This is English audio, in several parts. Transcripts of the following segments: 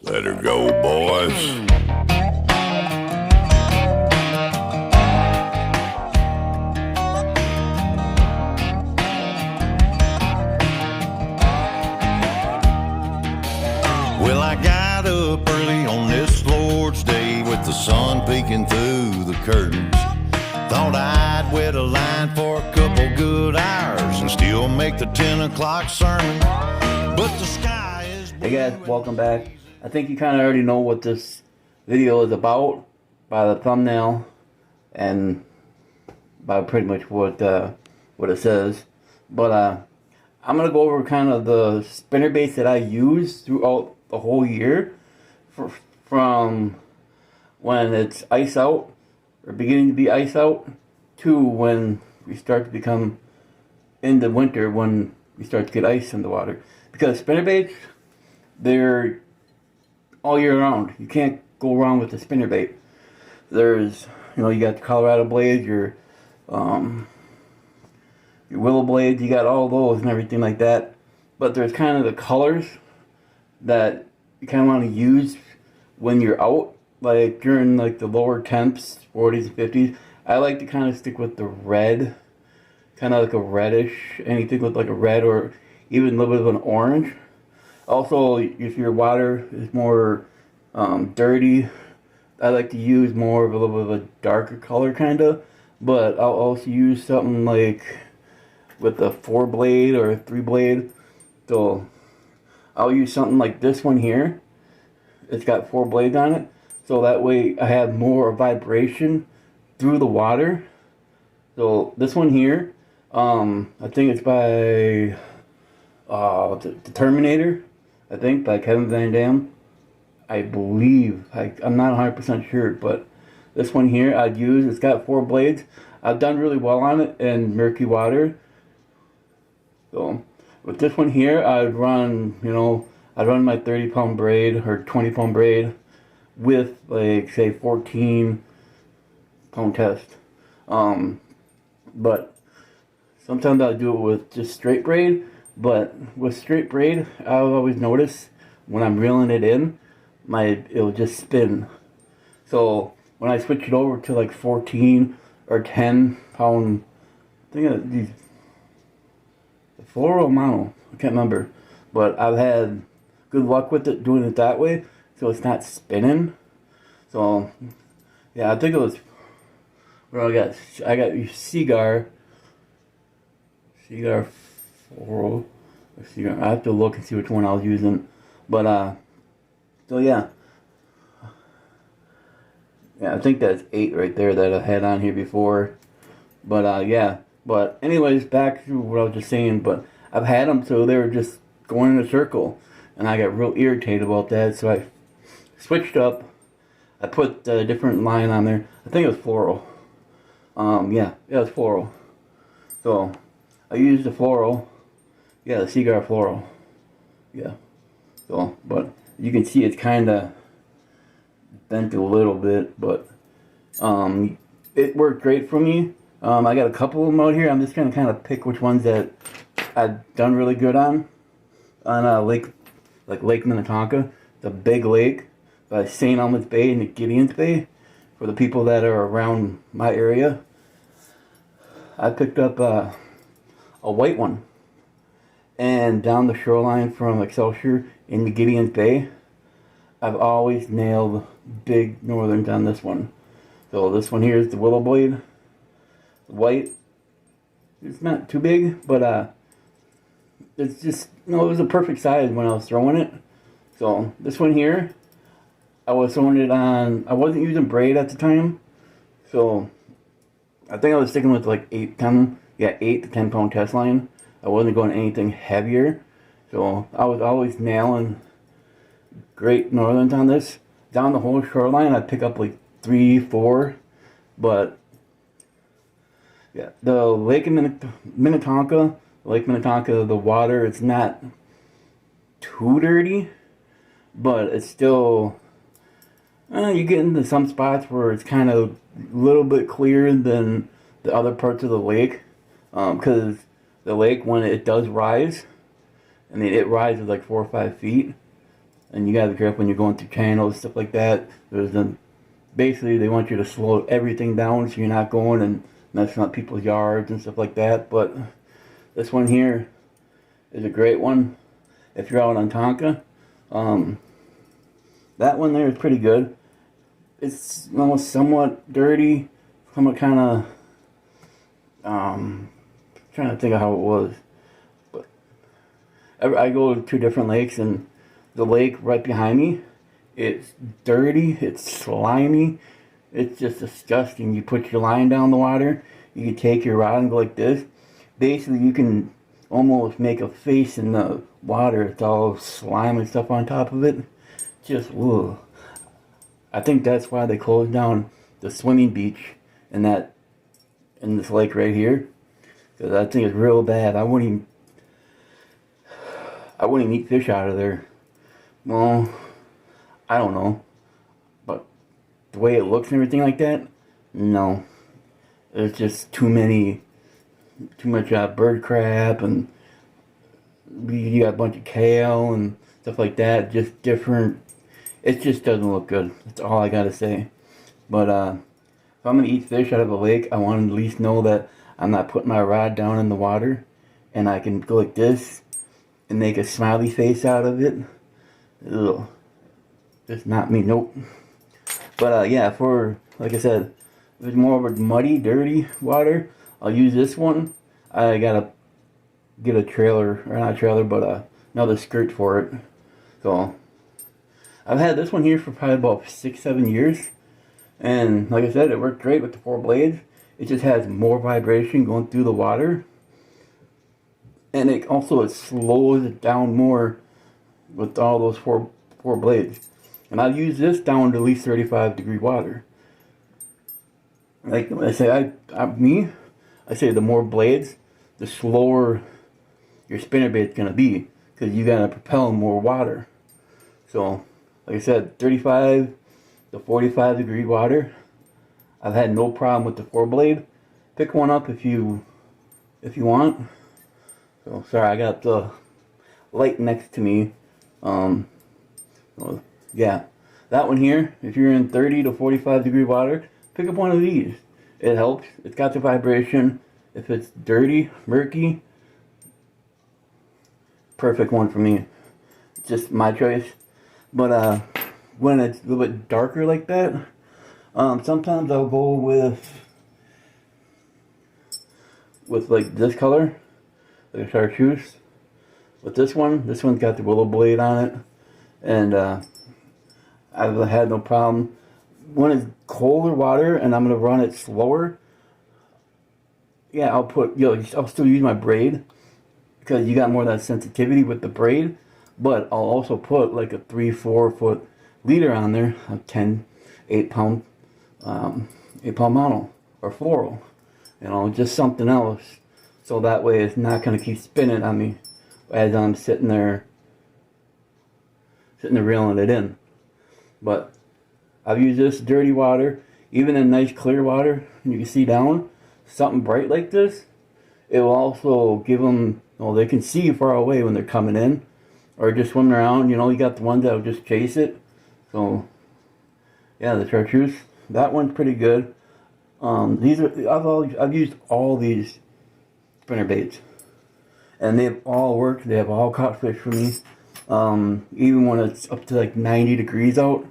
Let her go, boys. Well, I got up early on this Lord's Day with the sun peeking through the curtains. Thought I'd wet a line for a couple good hours and still make the 10 o'clock sermon. But the sky is blue. Hey guys, welcome back. I think you kind of already know what this video is about by the thumbnail and by pretty much what it says. But I'm gonna go over kind of the spinnerbaits that I use throughout the whole year, from when it's ice out or beginning to be ice out to when we start to become in the winter when we start to get ice in the water. Because spinnerbaits, they're all year round. You can't go wrong with the spinnerbait. There's, you got the Colorado blades, your willow blades, you got all those and everything like that. But there's kind of the colors that you kind of want to use when you're out, like during like the lower temps, 40s and 50s. I like to kind of stick with the red, kind of like a reddish, anything with like a red or even a little bit of an orange. Also, if your water is more dirty, I like to use more of a little bit of a darker color kind of. But I'll also use something like with a 4-blade or a 3-blade. So I'll use something like this one here. It's got 4 blades on it. So that way I have more vibration through the water. So this one here, I think it's by the Terminator, I think, by Kevin Van Dam. I believe, I'm not 100% sure, but this one here I'd use, it's got 4 blades. I've done really well on it in murky water. So with this one here, I'd run my 30-pound braid or 20-pound braid with, like, say, 14-pound test. But sometimes I'll do it with just straight braid. But with straight braid, I've always noticed when I'm reeling it in, it'll just spin. So when I switch it over to like 14 or 10-pound, I think these floral mono, I can't remember, but I've had good luck with it doing it that way, so it's not spinning. So yeah, I think it was where I got Seagar floral. I have to look and see which one I was using, but so yeah, I think that's 8 right there that I had on here before. But yeah, but anyways, back to what I was just saying. But I've had them so they were just going in a circle, and I got real irritated about that. So I switched up. I put a different line on there. I think it was floral. Yeah, it was floral. So I used the floral. Yeah, the Seagar floral. Yeah. So, but you can see it's kind of bent a little bit, but it worked great for me. I got a couple of them out here. I'm just gonna kind of pick which ones that I've done really good on Lake Minnetonka, the big lake by St. Elmo's Bay and the Gideon's Bay. For the people that are around my area, I picked up a white one. And down the shoreline from Excelsior in the Gideon's Bay, I've always nailed big northerns on this one. So this one here is the willow blade. White. It's not too big, but it's just, it was a perfect size when I was throwing it. So this one here, I was throwing it on, I wasn't using braid at the time. So I think I was sticking with like 8 to 10 pound test line. I wasn't going anything heavier, so I was always nailing great northerns on this. Down the whole shoreline, I'd pick up like 3, 4, but yeah, the Lake Minnetonka, the water, it's not too dirty, but it's still, you get into some spots where it's kind of a little bit clearer than the other parts of the lake, because the lake, when it does rise, it rises like 4 or 5 feet, and you gotta be careful when you're going through channels, stuff like that. Basically they want you to slow everything down so you're not going and messing up people's yards and stuff like that. But this one here is a great one if you're out on Tonka. That one there is pretty good. It's almost somewhat dirty, somewhat kind of trying to think of how it was. But I go to 2 different lakes, and the lake right behind me, it's dirty, it's slimy, it's just disgusting. You put your line down the water, you can take your rod and go like this. Basically, you can almost make a face in the water. It's all slime and stuff on top of it. Just, ugh. I think that's why they closed down the swimming beach in this lake right here. Because I think it's real bad. I wouldn't even eat fish out of there. Well, I don't know. But the way it looks and everything like that, no. There's just too much bird crap, and you got a bunch of kale and stuff like that. Just different. It just doesn't look good. That's all I gotta say. But if I'm gonna eat fish out of a lake, I want to at least know that I'm not putting my rod down in the water, and I can go like this and make a smiley face out of it. Ugh. Just not me. Nope. But yeah, for, like I said, if it's more of a muddy, dirty water, I'll use this one. I gotta get a trailer, or not a trailer, but another skirt for it. So I've had this one here for probably about 6-7 years, and like I said, it worked great with the 4 blades. It just has more vibration going through the water, and it slows it down more with all those four blades. And I'll use this down to at least 35-degree water. Like I say, I say the more blades, the slower your spinnerbait's gonna be, because you gotta propel more water. So, like I said, 35 to 45-degree water. I've had no problem with the 4 blade. Pick one up if you want. So sorry, I got the light next to me. Well, yeah, that one here. If you're in 30 to 45-degree water, pick up one of these. It helps. It's got the vibration. If it's dirty, murky, perfect one for me. It's just my choice. But when it's a little bit darker like that, sometimes I'll go with like this color, like a chartreuse. With this one's got the willow blade on it, and I've had no problem. When it's colder water and I'm gonna run it slower, yeah, I'll still use my braid, because you got more of that sensitivity with the braid. But I'll also put like a 3-4 foot leader on there, a 8 pound mono or floral, just something else, so that way it's not gonna keep spinning on me as I'm sitting there reeling it in. But I've used this dirty water, even in nice clear water, and you can see down, something bright like this, it will also give them, they can see far away when they're coming in, or just swimming around. You got the ones that will just chase it. So yeah, the chartreuse, that one's pretty good. I've used all these spinnerbaits, and they've all worked. They have all caught fish for me. Even when it's up to like 90 degrees out.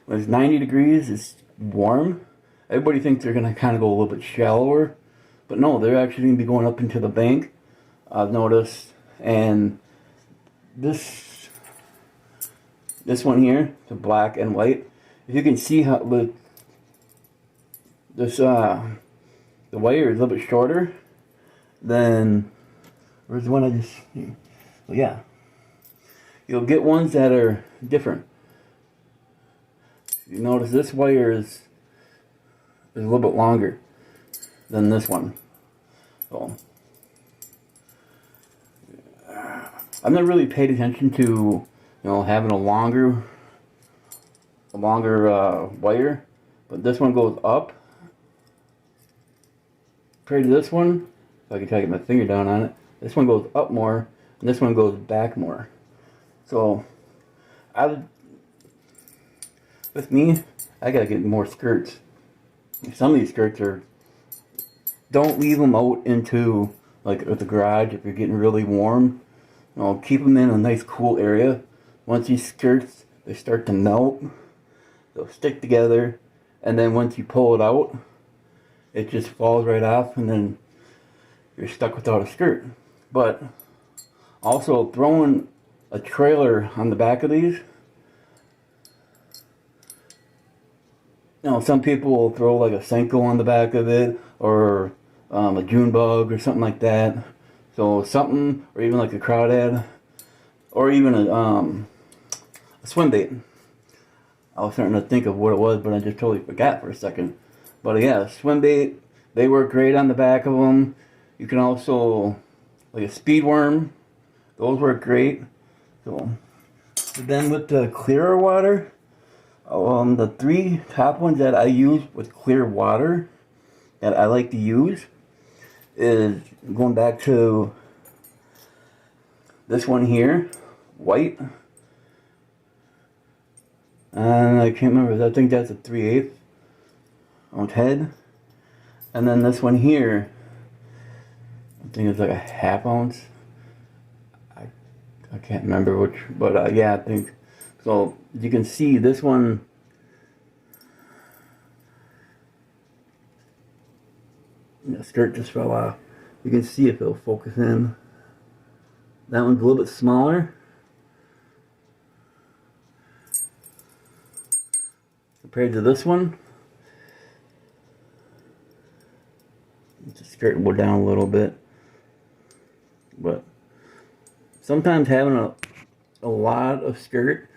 When it's 90 degrees, it's warm. Everybody thinks they're gonna kind of go a little bit shallower, but no, they're actually gonna be going up into the bank, I've noticed. And this one here, the black and white, if you can see how the wire is a little bit shorter than, where's the one I just, well, yeah, you'll get ones that are different. You notice this wire is a little bit longer than this one. So I've never really paid attention to having a longer wire, but this one goes up compared to this one. If I can try to get my finger down on it, this one goes up more and this one goes back more. So I with me, I gotta get more skirts. Some of these skirts are, don't leave them out into like the garage if you're getting really warm. You know, keep them in a nice cool area. Once these skirts, they start to melt, they'll stick together, and then once you pull it out, it just falls right off, and then you're stuck without a skirt. But also throwing a trailer on the back of these. You know, some people will throw like a Senko on the back of it, or a June bug or something like that. So something, or even like a crawdad, or even a swim bait. I was starting to think of what it was, but I just totally forgot for a second. But yeah, swim bait, they work great on the back of them. You can also, like a speed worm, those work great. So then with the clearer water, the 3 top ones that I use with clear water that I like to use is going back to this one here, white. And I can't remember, I think that's a 3/8 ounce head. And then this one here, I think it's like a 1/2 ounce. I can't remember which, but yeah, I think. So you can see this one, the skirt just fell off. You can see if it'll focus in. That one's a little bit smaller compared to this one. The skirt will go down a little bit, but sometimes having a lot of skirt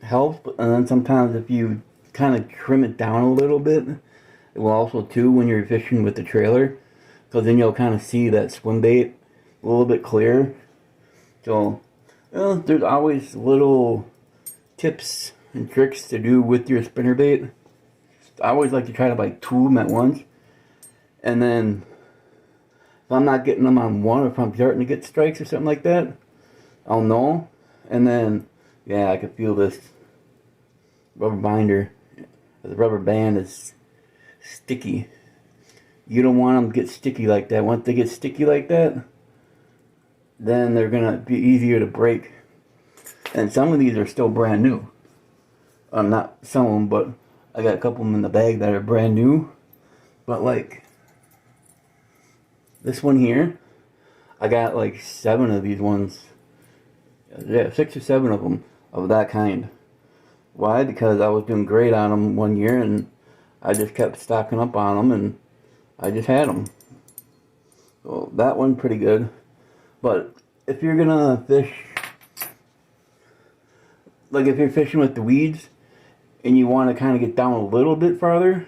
helps, and then sometimes if you kind of trim it down a little bit, it will also too when you're fishing with the trailer, because then you'll kind of see that swim bait a little bit clearer. So, you know, there's always little tips and tricks to do with your spinnerbait. I always like to try to buy 2 of them at once, and then if I'm not getting them on one, or if I'm starting to get strikes or something like that, I'll know. And then, yeah, I can feel this rubber binder, the rubber band is sticky. You don't want them to get sticky like that. Once they get sticky like that, then they're gonna be easier to break. And some of these are still brand new. Not some of them, but I got a couple of them in the bag that are brand new. But like this one here, I got like 7 of these ones. Yeah, 6 or 7 of them of that kind. Why? Because I was doing great on them one year, and I just kept stocking up on them, and I just had them. So that one's pretty good. But if you're gonna fish, like if you're fishing with the weeds, and you want to kind of get down a little bit farther,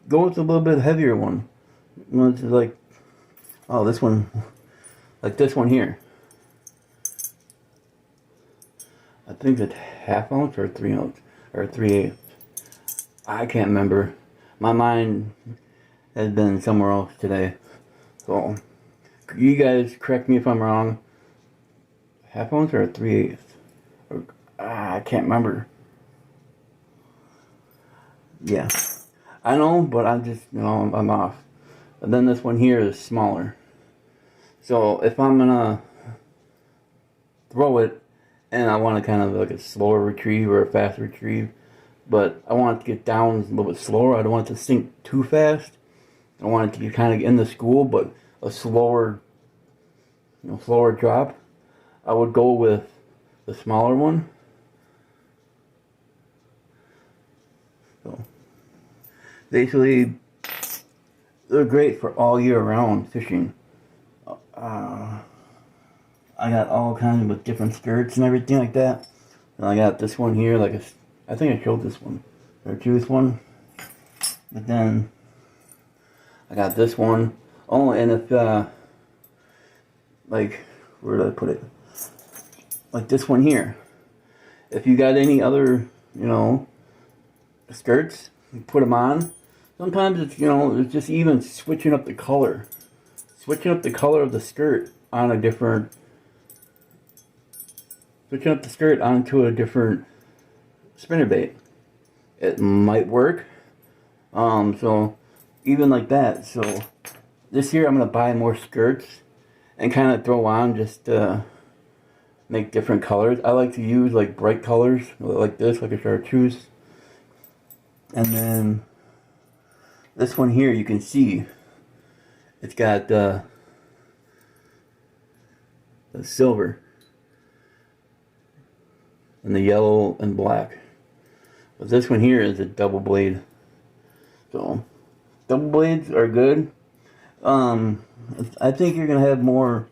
go with a little bit heavier one. You know, it's like, oh, this one, like this one here. I think it's 1/2 ounce or 3 ounce or 3/8. I can't remember. My mind has been somewhere else today. So you guys correct me if I'm wrong. 1/2 ounce or 3/8? I can't remember. Yeah, I know, but I'm just, you know, I'm off. And then this one here is smaller. So if I'm gonna throw it, and I want to kind of like a slower retrieve or a fast retrieve, but I want it to get down a little bit slower. I don't want it to sink too fast. I want it to get kind of in the school, but a slower, you know, slower drop. I would go with the smaller one. So basically, they're great for all year round fishing. I got all kinds of different skirts and everything like that. And I got this one here, like I think I showed this one, or juice one. But then I got this one. Oh, and if like, where did I put it? Like this one here. If you got any other, you know, skirts, you put them on. Sometimes it's, you know, it's just even switching up the color. Switching up the color of the skirt on a different, switching up the skirt onto a different spinnerbait. It might work. So even like that. So this year I'm gonna buy more skirts and kind of throw on just make different colors. I like to use like bright colors like this, like a chartreuse. And then this one here, you can see it's got the silver and the yellow and black. But this one here is a double blade. So double blades are good. I think you're gonna have more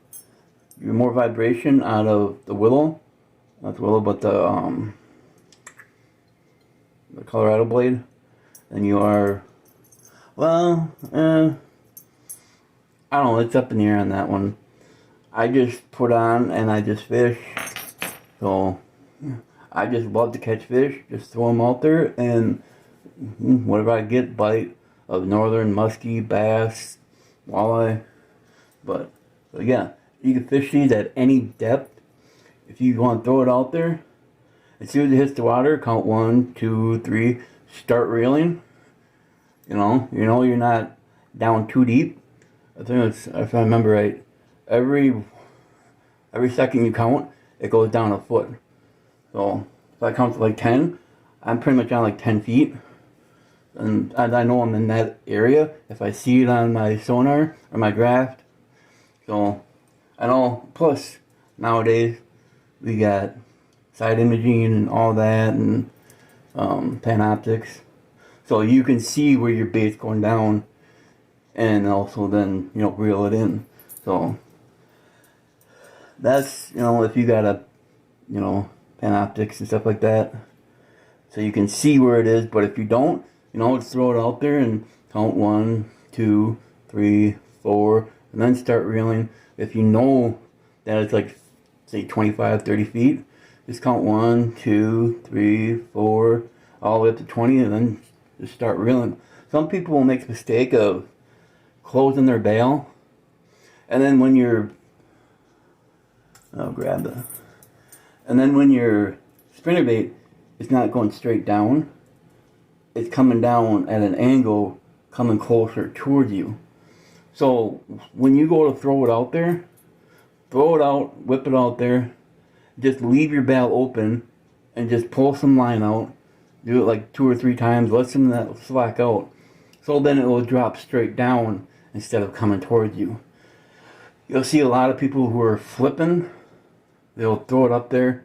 vibration out of the willow, not the willow, but the Colorado blade, than you are. Well, I don't know. It's up in the air on that one. I just put on and I just fish. So I just love to catch fish. Just throw them out there and whatever I get, bite of northern musky, bass, walleye. But yeah, you can fish these at any depth. If you want to throw it out there, as soon as it hits the water, count 1, 2, 3, start reeling. You know you're not down too deep. I think it's, if I remember right, every second you count, it goes down a foot. So if I count to like 10, I'm pretty much on like 10 feet. And I know I'm in that area if I see it on my sonar or my draft. So I know, plus nowadays we got side imaging and all that, and panoptics. So you can see where your bait's going down and also then, reel it in. So that's, if you got a, panoptics and stuff like that. So you can see where it is, but if you don't, just throw it out there and count 1, 2, 3, 4, and then start reeling. If you know that it's like, say 25, 30 feet, just count 1, 2, 3, 4, all the way up to 20, and then just start reeling. Some people will make the mistake of closing their bail, and then when you're, and then when your spinnerbait is not going straight down, it's coming down at an angle, coming closer towards you. So when you go to throw it out there, throw it out, whip it out there, just leave your bail open and just pull some line out. Do it like 2 or 3 times, let some of that slack out. So then it will drop straight down instead of coming towards you. You'll see a lot of people who are flipping, they'll throw it up there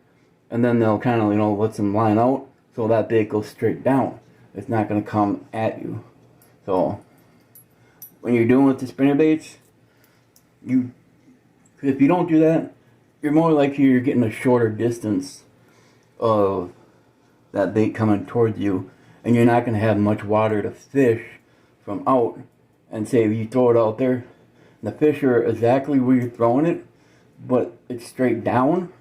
and then they'll kind of, let some line out so that bait goes straight down. It's not going to come at you. So when you're doing with the spinnerbaits, if you don't do that, you're more likely you're getting a shorter distance of that bait coming towards you, and you're not going to have much water to fish from out. And say if you throw it out there, the fish are exactly where you're throwing it, but it's straight down.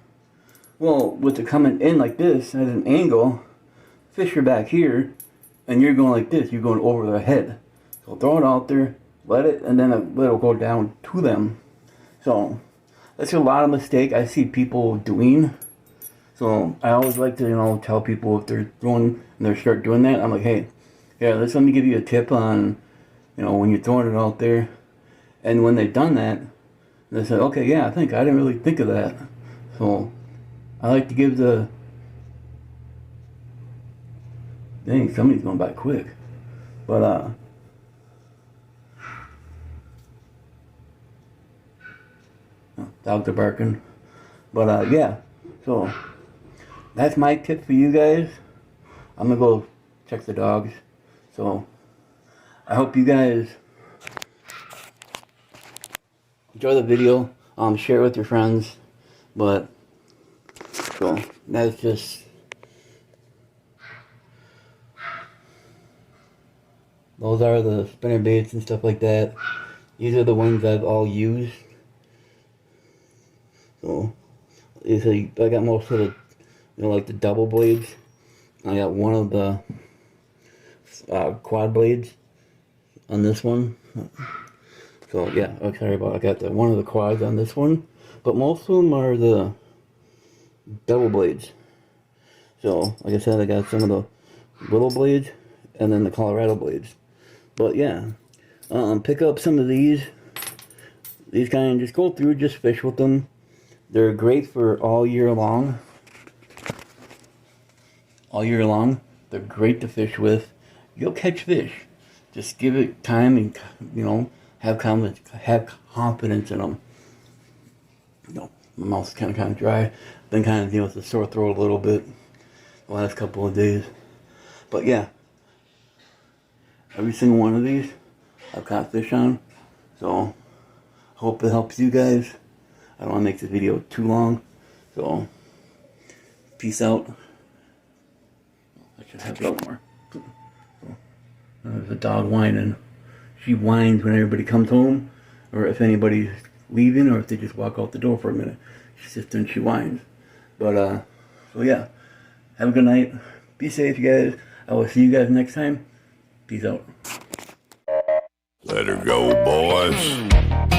Well, with it coming in like this at an angle, fish are back here, and you're going like this, you're going over their head. So throw it out there, let it, and then it'll go down to them. So that's a lot of mistake I see people doing. So I always like to, tell people if they're throwing and they start doing that, I'm like, hey, yeah, let me give you a tip on, when you're throwing it out there. And when they've done that, they say, okay, yeah, I didn't really think of that. So I like to give the, dang, somebody's going by quick. But, dogs are barking. But, yeah, so that's my tip for you guys. I'm going to go check the dogs. So I hope you guys enjoy the video. Share it with your friends. But, so that's just, those are the spinner baits and stuff like that. These are the ones I've all used. So I got most of the, like the double blades. I got one of the quad blades on this one. So yeah, I got one of the quads on this one, but most of them are the double blades. So, like I said, I got some of the little blades and then the Colorado blades. But yeah, pick up some of these. These kind, just go through, just fish with them. They're great for all year long. All year long, they're great to fish with. You'll catch fish. Just give it time and, you know, have confidence in them. You know, my mouth's kind of dry. Been kind of dealing with the sore throat a little bit the last couple of days. But yeah, every single one of these I've caught fish on. So, hope it helps you guys. I don't want to make this video too long. So, peace out. I should have it out more. There's a dog whining. She whines when everybody comes home, or if anybody's leaving, or if they just walk out the door for a minute. She sits there and she whines. But, so yeah. Have a good night. Be safe, you guys. I will see you guys next time. Peace out. Let her go, boys.